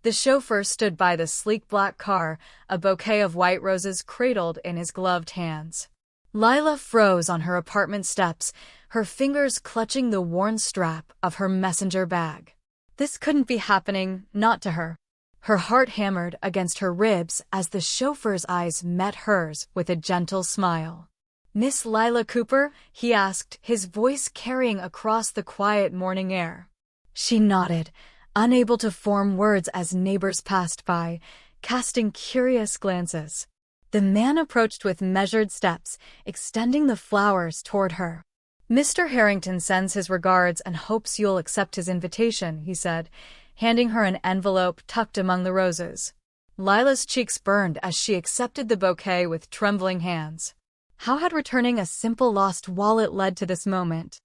The chauffeur stood by the sleek black car, a bouquet of white roses cradled in his gloved hands. Lila froze on her apartment steps, her fingers clutching the worn strap of her messenger bag. This couldn't be happening, not to her. Her heart hammered against her ribs as the chauffeur's eyes met hers with a gentle smile. "Miss Lila Cooper?" he asked, his voice carrying across the quiet morning air. She nodded, unable to form words as neighbors passed by, casting curious glances. The man approached with measured steps, extending the flowers toward her. "Mr. Harrington sends his regards and hopes you'll accept his invitation," he said, handing her an envelope tucked among the roses. Lila's cheeks burned as she accepted the bouquet with trembling hands. How had returning a simple lost wallet led to this moment?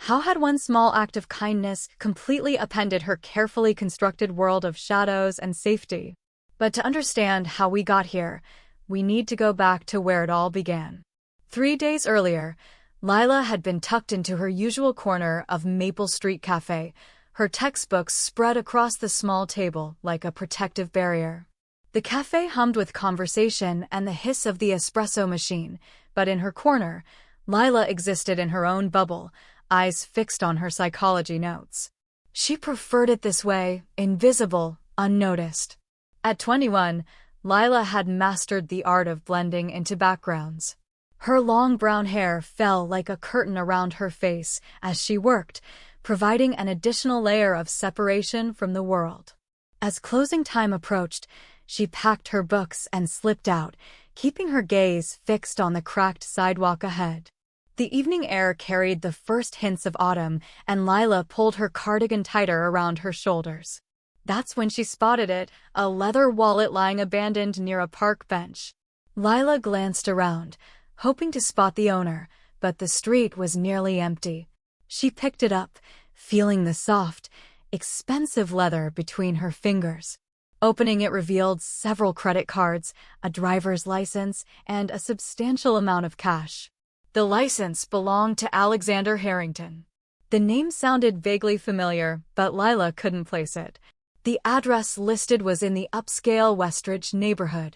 How had one small act of kindness completely upended her carefully constructed world of shadows and safety? But to understand how we got here, we need to go back to where it all began. 3 days earlier, Lila had been tucked into her usual corner of Maple Street Cafe, her textbooks spread across the small table like a protective barrier. The cafe hummed with conversation and the hiss of the espresso machine, but in her corner, Lila existed in her own bubble, eyes fixed on her psychology notes. She preferred it this way, invisible, unnoticed. At 21, Lila had mastered the art of blending into backgrounds. Her long brown hair fell like a curtain around her face as she worked, providing an additional layer of separation from the world. As closing time approached, she packed her books and slipped out, keeping her gaze fixed on the cracked sidewalk ahead. The evening air carried the first hints of autumn, and Lila pulled her cardigan tighter around her shoulders. That's when she spotted it, a leather wallet lying abandoned near a park bench. Lila glanced around, hoping to spot the owner, but the street was nearly empty. She picked it up, feeling the soft, expensive leather between her fingers. Opening it revealed several credit cards, a driver's license, and a substantial amount of cash. The license belonged to Alexander Harrington. The name sounded vaguely familiar, but Lila couldn't place it. The address listed was in the upscale Westridge neighborhood,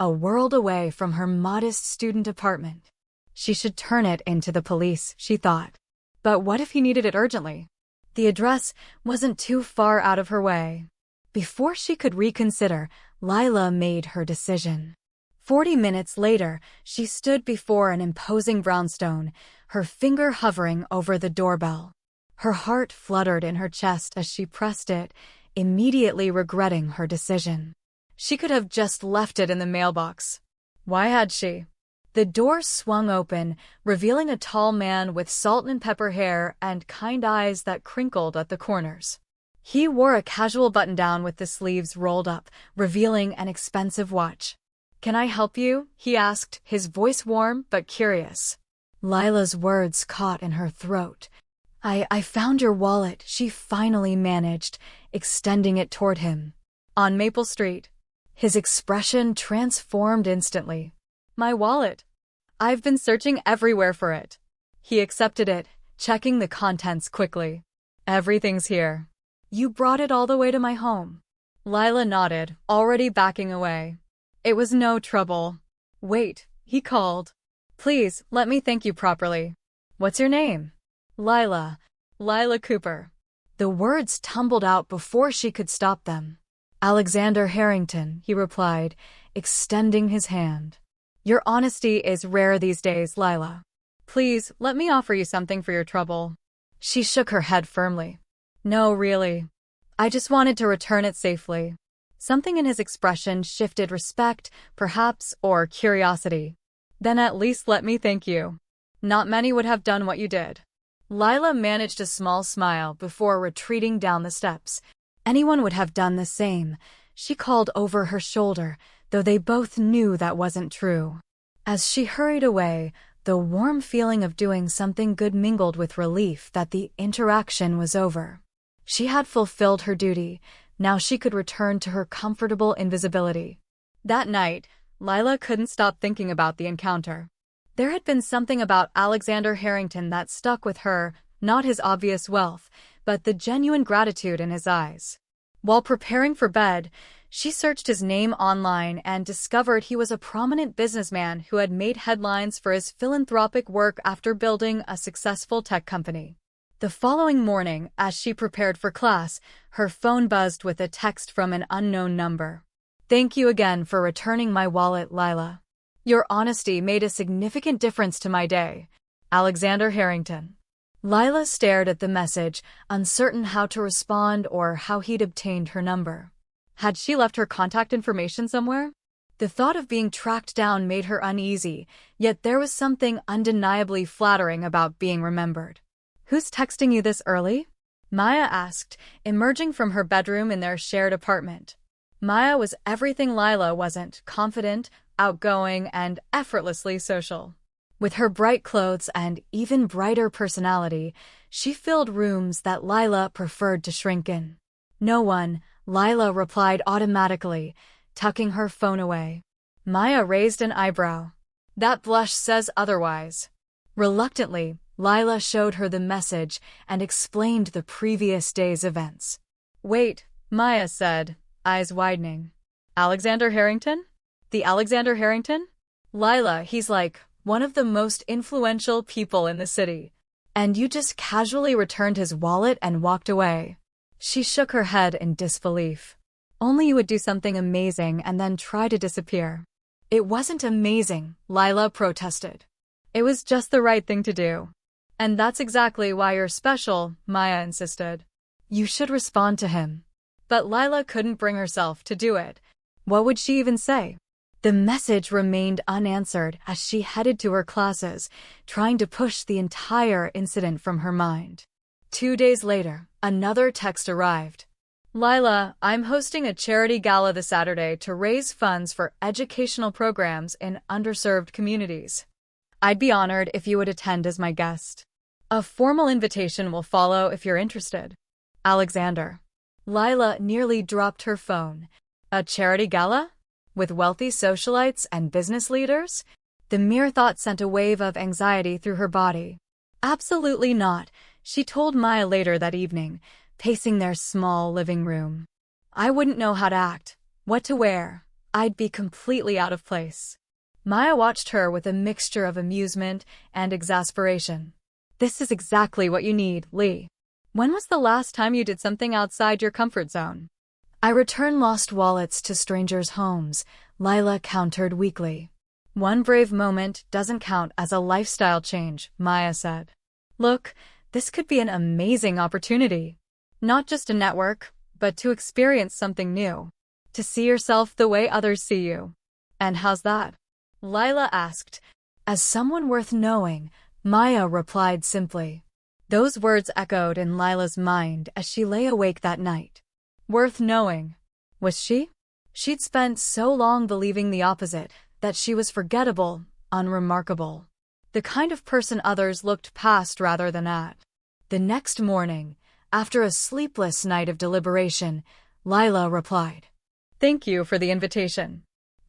a world away from her modest student apartment. She should turn it into the police, she thought. But what if he needed it urgently? The address wasn't too far out of her way. Before she could reconsider, Lila made her decision. 40 minutes later, she stood before an imposing brownstone, her finger hovering over the doorbell. Her heart fluttered in her chest as she pressed it, immediately regretting her decision. She could have just left it in the mailbox. Why had she? The door swung open, revealing a tall man with salt and pepper hair and kind eyes that crinkled at the corners. He wore a casual button-down with the sleeves rolled up, revealing an expensive watch. "Can I help you?" he asked, his voice warm but curious. Lila's words caught in her throat. I found your wallet," she finally managed, extending it toward him. "On Maple Street." His expression transformed instantly. "My wallet. I've been searching everywhere for it." He accepted it, checking the contents quickly. "Everything's here. You brought it all the way to my home." Lila nodded, already backing away. "It was no trouble." "Wait," he called. "Please, let me thank you properly. What's your name?" "Lila. Lila Cooper." The words tumbled out before she could stop them. "Alexander Harrington," he replied, extending his hand. "Your honesty is rare these days, Lila. Please, let me offer you something for your trouble." She shook her head firmly. "No, really. I just wanted to return it safely." Something in his expression shifted respect, perhaps, or curiosity. "Then at least let me thank you. Not many would have done what you did." Lila managed a small smile before retreating down the steps. Anyone would have done the same, she called over her shoulder, though they both knew that wasn't true. As she hurried away, the warm feeling of doing something good mingled with relief that the interaction was over. She had fulfilled her duty. Now she could return to her comfortable invisibility. That night, Lila couldn't stop thinking about the encounter. There had been something about Alexander Harrington that stuck with her, not his obvious wealth, but the genuine gratitude in his eyes. While preparing for bed, she searched his name online and discovered he was a prominent businessman who had made headlines for his philanthropic work after building a successful tech company. The following morning, as she prepared for class, her phone buzzed with a text from an unknown number. "Thank you again for returning my wallet, Lila. Your honesty made a significant difference to my day. Alexander Harrington." Lila stared at the message, uncertain how to respond or how he'd obtained her number. Had she left her contact information somewhere? The thought of being tracked down made her uneasy, yet there was something undeniably flattering about being remembered. "Who's texting you this early?" Maya asked, emerging from her bedroom in their shared apartment. Maya was everything Lila wasn't: confident, outgoing, and effortlessly social. With her bright clothes and even brighter personality, she filled rooms that Lila preferred to shrink in. "No one," Lila replied automatically, tucking her phone away. Maya raised an eyebrow. "That blush says otherwise." Reluctantly, Lila showed her the message and explained the previous day's events. "Wait," Maya said, eyes widening. "Alexander Harrington? The Alexander Harrington?" "Lila, he's like one of the most influential people in the city. And you just casually returned his wallet and walked away." She shook her head in disbelief. "Only you would do something amazing and then try to disappear." "It wasn't amazing," Lila protested. "It was just the right thing to do. And that's exactly why you're special," Maya insisted. "You should respond to him." But Lila couldn't bring herself to do it. What would she even say? The message remained unanswered as she headed to her classes, trying to push the entire incident from her mind. 2 days later, another text arrived. "Lila, I'm hosting a charity gala this Saturday to raise funds for educational programs in underserved communities. I'd be honored if you would attend as my guest. A formal invitation will follow if you're interested. Alexander." Lila nearly dropped her phone. A charity gala? With wealthy socialites and business leaders? The mere thought sent a wave of anxiety through her body. "Absolutely not," she told Maya later that evening, pacing their small living room. "I wouldn't know how to act, what to wear. I'd be completely out of place." Maya watched her with a mixture of amusement and exasperation. "This is exactly what you need, Lee. When was the last time you did something outside your comfort zone?" "I return lost wallets to strangers' homes," Lila countered weakly. "One brave moment doesn't count as a lifestyle change," Maya said. "Look, this could be an amazing opportunity. Not just to network, but to experience something new. To see yourself the way others see you." "And how's that?" Lila asked. "As someone worth knowing," Maya replied simply. Those words echoed in Lila's mind as she lay awake that night. Worth knowing. Was she? She'd spent so long believing the opposite, that she was forgettable, unremarkable. The kind of person others looked past rather than at. The next morning, after a sleepless night of deliberation, Lila replied, "Thank you for the invitation.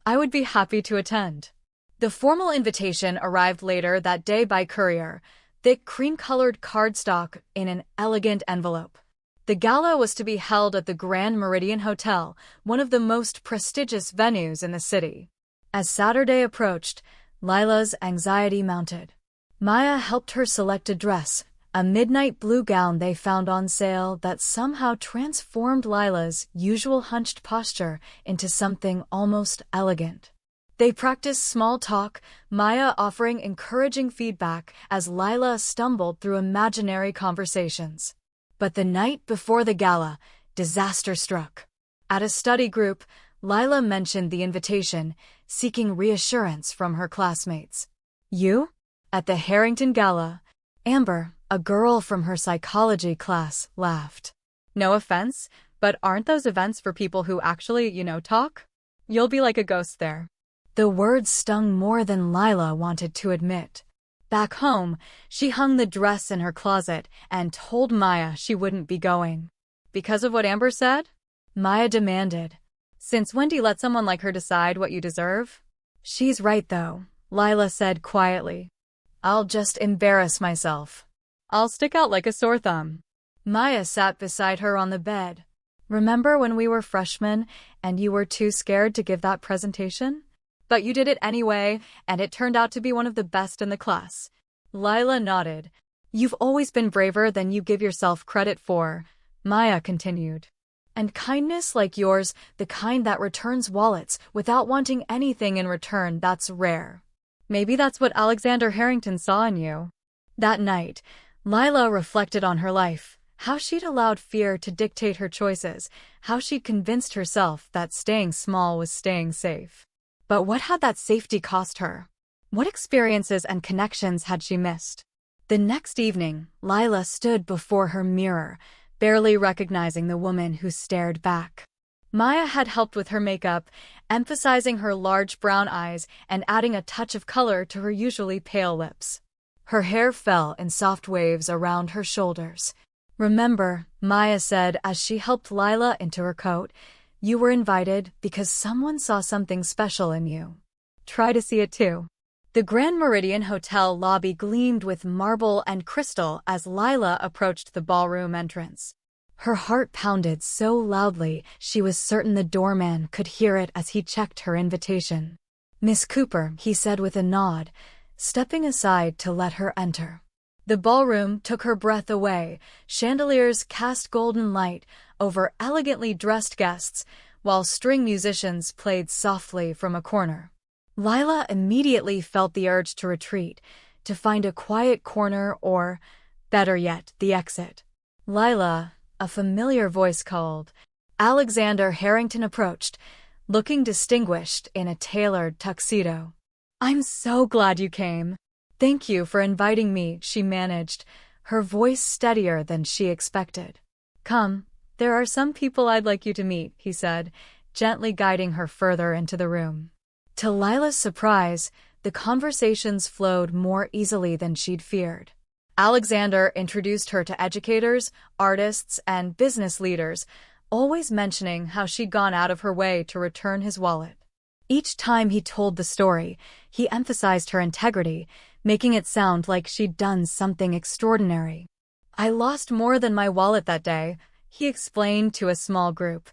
I would be happy to attend." The formal invitation arrived later that day by courier, thick cream-colored cardstock in an elegant envelope. The gala was to be held at the Grand Meridian Hotel, one of the most prestigious venues in the city. As Saturday approached, Lila's anxiety mounted. Maya helped her select a dress, a midnight blue gown they found on sale that somehow transformed Lila's usual hunched posture into something almost elegant. They practiced small talk, Maya offering encouraging feedback as Lila stumbled through imaginary conversations. But the night before the gala, disaster struck. At a study group, Lila mentioned the invitation, seeking reassurance from her classmates. "You?" At the Harrington Gala, Amber, a girl from her psychology class, laughed. "No offense, but aren't those events for people who actually, talk? You'll be like a ghost there." The words stung more than Lila wanted to admit. Back home, she hung the dress in her closet and told Maya she wouldn't be going. "Because of what Amber said?" Maya demanded. "Since when do you let someone like her decide what you deserve?" "She's right, though," Lila said quietly. "I'll just embarrass myself. I'll stick out like a sore thumb." Maya sat beside her on the bed. Remember when we were freshmen and you were too scared to give that presentation? But you did it anyway, and it turned out to be one of the best in the class. Lila nodded. You've always been braver than you give yourself credit for, Maya continued. And kindness like yours, the kind that returns wallets without wanting anything in return, that's rare. Maybe that's what Alexander Harrington saw in you. That night, Lila reflected on her life, how she'd allowed fear to dictate her choices, how she'd convinced herself that staying small was staying safe. But what had that safety cost her? What experiences and connections had she missed? The next evening, Lila stood before her mirror, barely recognizing the woman who stared back. Maya had helped with her makeup, emphasizing her large brown eyes and adding a touch of color to her usually pale lips. Her hair fell in soft waves around her shoulders. Remember, Maya said as she helped Lila into her coat, you were invited because someone saw something special in you. Try to see it too. The Grand Meridian Hotel lobby gleamed with marble and crystal as Lila approached the ballroom entrance. Her heart pounded so loudly she was certain the doorman could hear it as he checked her invitation. Miss Cooper, he said with a nod, stepping aside to let her enter. The ballroom took her breath away. Chandeliers cast golden light over elegantly dressed guests, while string musicians played softly from a corner. Lila immediately felt the urge to retreat, to find a quiet corner or, better yet, the exit. Lila, a familiar voice called. Alexander Harrington approached, looking distinguished in a tailored tuxedo. I'm so glad you came. Thank you for inviting me, she managed, her voice steadier than she expected. Come, there are some people I'd like you to meet, he said, gently guiding her further into the room. To Lila's surprise, the conversations flowed more easily than she'd feared. Alexander introduced her to educators, artists, and business leaders, always mentioning how she'd gone out of her way to return his wallet. Each time he told the story, he emphasized her integrity, making it sound like she'd done something extraordinary. I lost more than my wallet that day, he explained to a small group.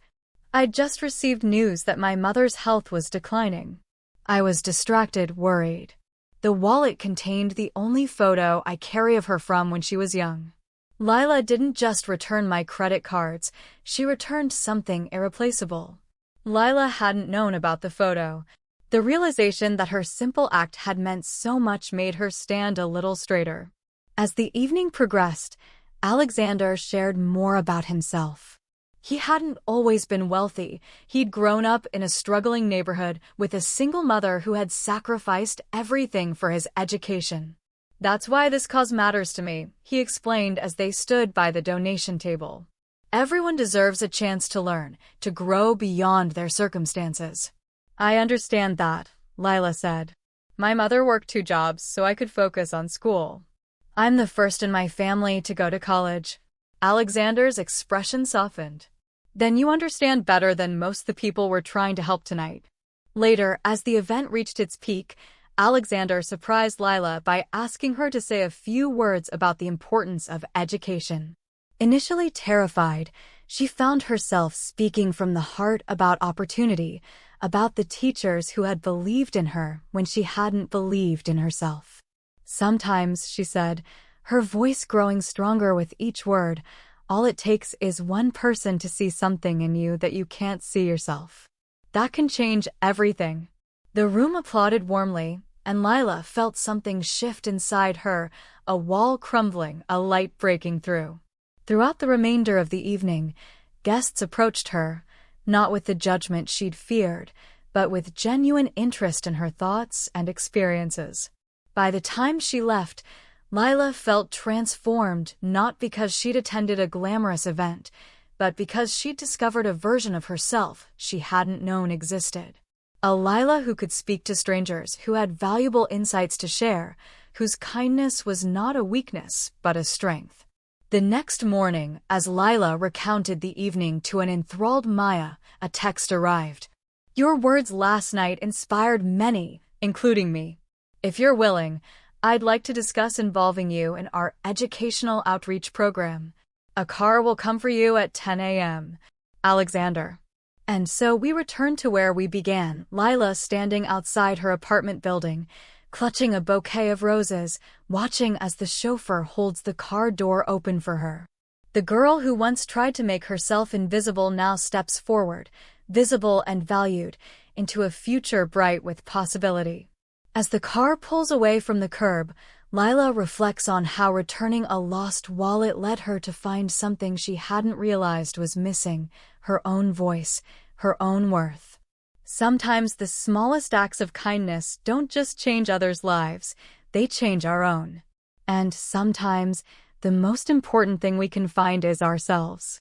I'd just received news that my mother's health was declining. I was distracted, worried. The wallet contained the only photo I carry of her from when she was young. Lila didn't just return my credit cards, she returned something irreplaceable. Lila hadn't known about the photo. The realization that her simple act had meant so much made her stand a little straighter. As the evening progressed, Alexander shared more about himself. He hadn't always been wealthy. He'd grown up in a struggling neighborhood with a single mother who had sacrificed everything for his education. That's why this cause matters to me, he explained as they stood by the donation table. Everyone deserves a chance to learn, to grow beyond their circumstances. I understand that, Lila said. My mother worked 2 jobs so I could focus on school. I'm the first in my family to go to college. Alexander's expression softened. Then you understand better than most the people we're trying to help tonight. Later, as the event reached its peak, Alexander surprised Lila by asking her to say a few words about the importance of education. Initially terrified, she found herself speaking from the heart about opportunity, about the teachers who had believed in her when she hadn't believed in herself. Sometimes, she said, her voice growing stronger with each word, all it takes is one person to see something in you that you can't see yourself. That can change everything. The room applauded warmly, and Lila felt something shift inside her, a wall crumbling, a light breaking through. Throughout the remainder of the evening, guests approached her, not with the judgment she'd feared, but with genuine interest in her thoughts and experiences. By the time she left, Lila felt transformed, not because she'd attended a glamorous event, but because she'd discovered a version of herself she hadn't known existed. A Lila who could speak to strangers, who had valuable insights to share, whose kindness was not a weakness, but a strength. The next morning, as Lila recounted the evening to an enthralled Maya, a text arrived. Your words last night inspired many, including me. If you're willing, I'd like to discuss involving you in our educational outreach program. A car will come for you at 10 a.m. Alexander. And so we return to where we began, Lila standing outside her apartment building, clutching a bouquet of roses, watching as the chauffeur holds the car door open for her. The girl who once tried to make herself invisible now steps forward, visible and valued, into a future bright with possibility. As the car pulls away from the curb, Lila reflects on how returning a lost wallet led her to find something she hadn't realized was missing: her own voice, her own worth. Sometimes the smallest acts of kindness don't just change others' lives, they change our own. And sometimes, the most important thing we can find is ourselves.